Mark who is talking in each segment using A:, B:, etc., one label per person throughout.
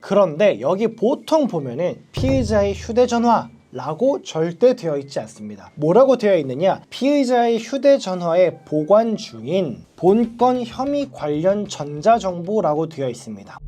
A: 그런데 여기 보통 보면은 피의자의 휴대전화 라고 절대 되어 있지 않습니다. 뭐라고 되어 있느냐? 피의자의 휴대전화에 보관 중인 본건 혐의 관련 전자정보라고 되어 있습니다.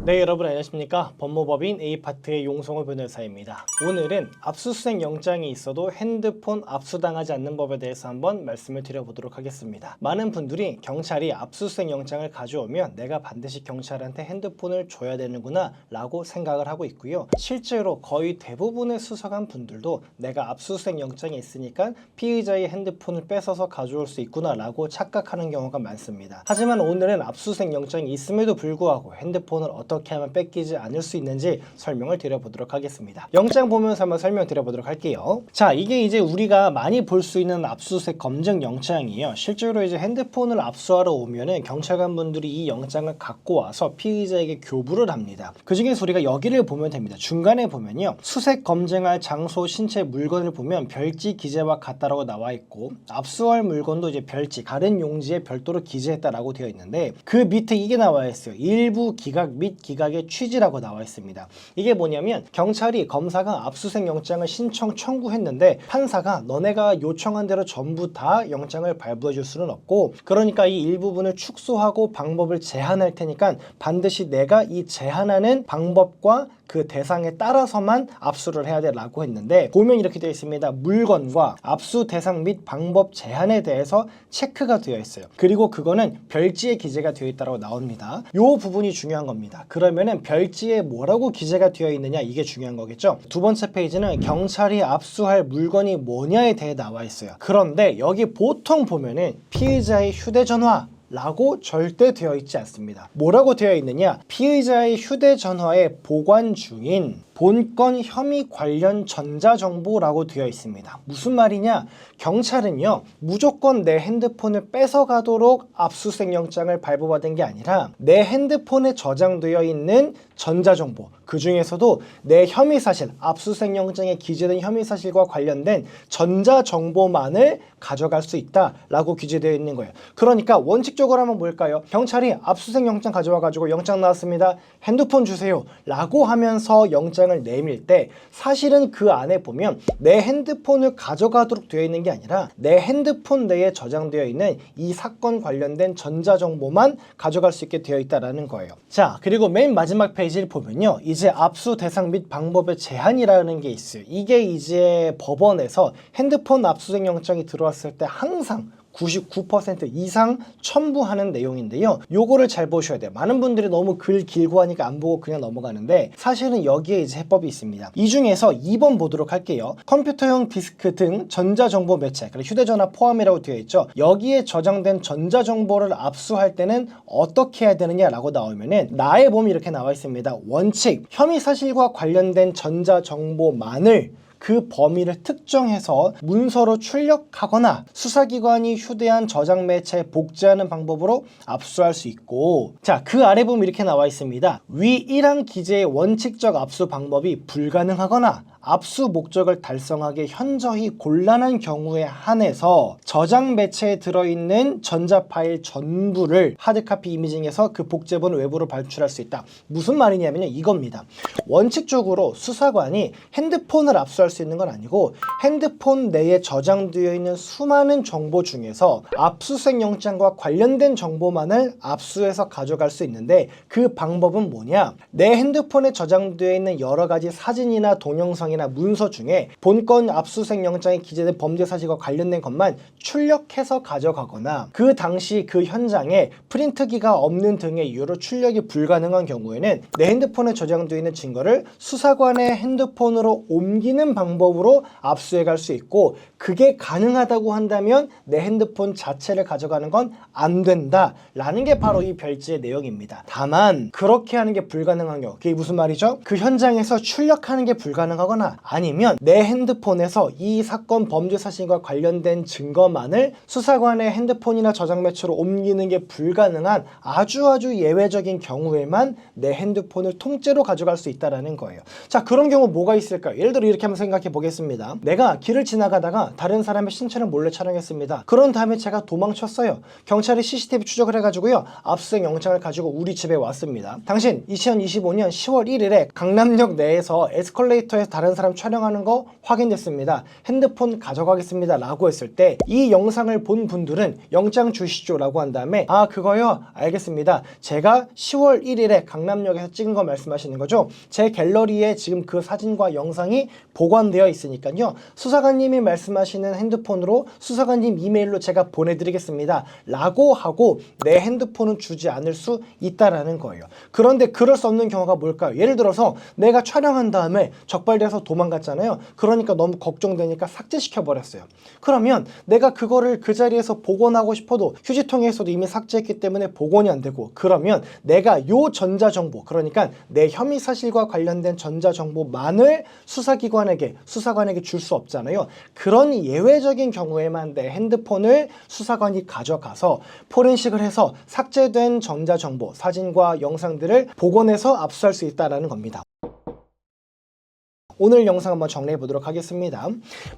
A: 네, 여러분 안녕하십니까? 법무법인 A파트의 용성호 변호사입니다. 오늘은 압수수색 영장이 있어도 핸드폰 압수당하지 않는 법에 대해서 한번 말씀을 드려보도록 하겠습니다. 많은 분들이 경찰이 압수수색 영장을 가져오면 내가 반드시 경찰한테 핸드폰을 줘야 되는구나 라고 생각을 하고 있고요. 실제로 거의 대부분의 수사관 분들도 내가 압수수색 영장이 있으니까 피의자의 핸드폰을 뺏어서 가져올 수 있구나 라고 착각하는 경우가 많습니다. 하지만 오늘은 압수수색 영장이 있음에도 불구하고 핸드폰을 어떻게 하면 뺏기지 않을 수 있는지 설명을 드려보도록 하겠습니다. 영장 보면서 한번 설명드려보도록 할게요. 자, 이게 이제 우리가 많이 볼 수 있는 압수수색 검증 영장이에요. 실제로 이제 핸드폰을 압수하러 오면은 경찰관 분들이 이 영장을 갖고 와서 피의자에게 교부를 합니다. 그 중에서 우리가 여기를 보면 됩니다. 중간에 보면요, 수색 검증할 장소, 신체, 물건을 보면 별지 기재와 같다라고 나와 있고, 압수할 물건도 이제 별지, 다른 용지에 별도로 기재했다라고 되어 있는데, 그 밑에 이게 나와 있어요. 일부 기각 및 기각의 취지라고 나와 있습니다. 이게 뭐냐면 경찰이 검사가 압수수색 영장을 신청 청구했는데 판사가 너네가 요청한 대로 전부 다 영장을 발부해 줄 수는 없고, 그러니까 이 일부분을 축소하고 방법을 제한할 테니까 반드시 내가 이 제한하는 방법과 그 대상에 따라서만 압수를 해야 되라고 했는데, 보면 이렇게 되어 있습니다. 물건과 압수 대상 및 방법 제한에 대해서 체크가 되어 있어요. 그리고 그거는 별지에 기재가 되어 있다고 나옵니다. 요 부분이 중요한 겁니다. 그러면은 별지에 뭐라고 기재가 되어 있느냐, 이게 중요한 거겠죠. 두 번째 페이지는 경찰이 압수할 물건이 뭐냐에 대해 나와 있어요. 그런데 여기 보통 보면은 피의자의 휴대전화 라고 절대 되어 있지 않습니다. 뭐라고 되어 있느냐? 피의자의 휴대전화에 보관 중인 본건 혐의 관련 전자정보라고 되어 있습니다. 무슨 말이냐? 경찰은요, 무조건 내 핸드폰을 뺏어가도록 압수수색 영장을 발부받은 게 아니라 내 핸드폰에 저장되어 있는 전자정보, 그 중에서도 내 혐의사실, 압수수색 영장에 기재된 혐의사실과 관련된 전자정보만을 가져갈 수 있다라고 기재되어 있는 거예요. 그러니까 원칙적으로 하면 뭘까요? 경찰이 압수수색 영장 가져와가지고 영장 나왔습니다, 핸드폰 주세요 라고 하면서 영장을 내밀 때 사실은 그 안에 보면 내 핸드폰을 가져가도록 되어 있는 게 아니라 내 핸드폰 내에 저장되어 있는 이 사건 관련된 전자정보만 가져갈 수 있게 되어 있다는 거예요. 자, 그리고 맨 마지막 페이지를 보면요, 이제 압수 대상 및 방법의 제한이라는 게 있어요. 이게 이제 법원에서 핸드폰 압수수색 영장이 들어왔을 때 항상 99% 이상 첨부하는 내용인데요. 요거를 잘 보셔야 돼요. 많은 분들이 너무 글 길고 하니까 안 보고 그냥 넘어가는데, 사실은 여기에 이제 해법이 있습니다. 이 중에서 2번 보도록 할게요. 컴퓨터용 디스크 등 전자정보 매체, 그리고 휴대전화 포함이라고 되어 있죠. 여기에 저장된 전자정보를 압수할 때는 어떻게 해야 되느냐라고 나오면은 나에 보면 이렇게 나와 있습니다. 원칙, 혐의사실과 관련된 전자정보만을 그 범위를 특정해서 문서로 출력하거나 수사기관이 휴대한 저장 매체에 복제하는 방법으로 압수할 수 있고, 자, 그 아래 보면 이렇게 나와 있습니다. 위 1항 기재의 원칙적 압수 방법이 불가능하거나 압수 목적을 달성하기 현저히 곤란한 경우에 한해서 저장 매체에 들어있는 전자 파일 전부를 하드카피 이미징해서 그 복제본을 외부로 발출할 수 있다. 무슨 말이냐면요, 이겁니다. 원칙적으로 수사관이 핸드폰을 압수할 수 있는 건 아니고 핸드폰 내에 저장되어 있는 수많은 정보 중에서 압수수색 영장과 관련된 정보만을 압수해서 가져갈 수 있는데, 그 방법은 뭐냐? 내 핸드폰에 저장되어 있는 여러 가지 사진이나 동영상이나 문서 중에 본건 압수수색 영장에 기재된 범죄 사실과 관련된 것만 출력해서 가져가거나 그 당시 그 현장에 프린트기가 없는 등의 이유로 출력이 불가능한 경우에는 내 핸드폰에 저장되어 있는 증거를 수사관의 핸드폰으로 옮기는 방법으로 압수해 갈 수 있고, 그게 가능하다고 한다면 내 핸드폰 자체를 가져가는 건 안 된다라는 게 바로 이 별지의 내용입니다. 다만 그렇게 하는 게 불가능한 경우, 그게 무슨 말이죠? 그 현장에서 출력하는 게 불가능하거나 하거나 아니면 내 핸드폰에서 이 사건 범죄 사실과 관련된 증거만을 수사관의 핸드폰이나 저장 매체로 옮기는 게 불가능한 아주 예외적인 경우에만 내 핸드폰을 통째로 가져갈 수 있다는 거예요. 자, 그런 경우 뭐가 있을까요? 예를 들어 이렇게 한번 생각해 보겠습니다. 내가 길을 지나가다가 다른 사람의 신체를 몰래 촬영했습니다. 그런 다음에 제가 도망쳤어요. 경찰이 CCTV 추적을 해가지고요, 압수수색 영장을 가지고 우리 집에 왔습니다. 당신 2025년 10월 1일에 강남역 내에서 에스컬레이터에서 다른 사람 촬영하는 거 확인됐습니다. 핸드폰 가져가겠습니다 라고 했을 때 이 영상을 본 분들은 영장 주시죠 라고 한 다음에 아, 그거요? 알겠습니다. 제가 10월 1일에 강남역에서 찍은 거 말씀하시는 거죠? 제 갤러리에 지금 그 사진과 영상이 보관되어 있으니까요, 수사관님이 말씀하시는 핸드폰으로 수사관님 이메일로 제가 보내드리겠습니다 라고 하고 내 핸드폰은 주지 않을 수 있다라는 거예요. 그런데 그럴 수 없는 경우가 뭘까요? 예를 들어서 내가 촬영한 다음에 적발돼서 도망갔잖아요. 그러니까 너무 걱정되니까 삭제시켜 버렸어요. 그러면 내가 그거를 그 자리에서 복원하고 싶어도 휴지통에서도 이미 삭제했기 때문에 복원이 안 되고, 그러면 내가 요 전자정보, 그러니까 내 혐의 사실과 관련된 전자정보만을 수사관에게 줄 수 없잖아요. 그런 예외적인 경우에만 내 핸드폰을 수사관이 가져가서 포렌식을 해서 삭제된 전자정보, 사진과 영상들을 복원해서 압수할 수 있다는 겁니다. 오늘 영상 한번 정리해 보도록 하겠습니다.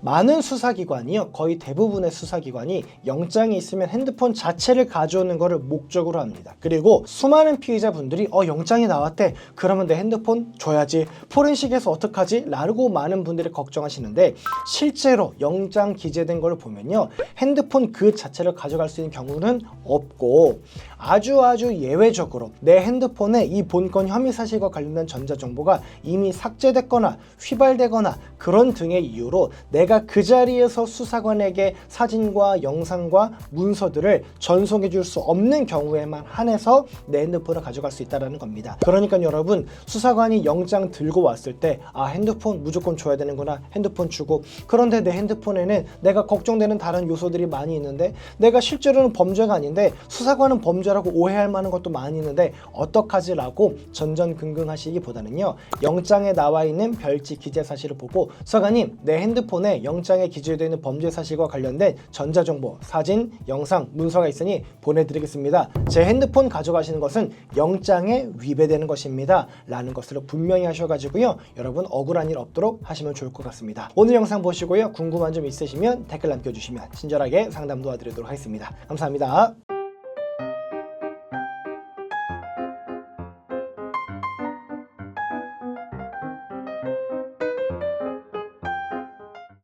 A: 많은 수사기관이요, 거의 대부분의 수사기관이 영장이 있으면 핸드폰 자체를 가져오는 것을 목적으로 합니다. 그리고 수많은 피의자분들이 영장이 나왔대, 그러면 내 핸드폰 줘야지, 포렌식에서 어떡하지? 라고 많은 분들이 걱정하시는데, 실제로 영장 기재된 걸 보면요, 핸드폰 그 자체를 가져갈 수 있는 경우는 없고, 아주 예외적으로 내 핸드폰에 이 본건 혐의 사실과 관련된 전자정보가 이미 삭제됐거나 휘발되거나 그런 등의 이유로 내가 그 자리에서 수사관에게 사진과 영상과 문서들을 전송해 줄 수 없는 경우에만 한해서 내 핸드폰을 가져갈 수 있다는 겁니다. 그러니까 여러분, 수사관이 영장 들고 왔을 때 아, 핸드폰 무조건 줘야 되는구나, 핸드폰 주고, 그런데 내 핸드폰에는 내가 걱정되는 다른 요소들이 많이 있는데, 내가 실제로는 범죄가 아닌데 수사관은 범죄라고 오해할 만한 것도 많이 있는데 어떡하지? 라고 전전긍긍하시기보다는요, 영장에 나와 있는 별지 기재 사실을 보고 수사관님, 내 핸드폰에 영장에 기재되어 있는 범죄 사실과 관련된 전자정보, 사진, 영상, 문서가 있으니 보내드리겠습니다. 제 핸드폰 가져가시는 것은 영장에 위배되는 것입니다 라는 것을 분명히 하셔가지고요, 여러분 억울한 일 없도록 하시면 좋을 것 같습니다. 오늘 영상 보시고요, 궁금한 점 있으시면 댓글 남겨주시면 친절하게 상담 도와드리도록 하겠습니다. 감사합니다.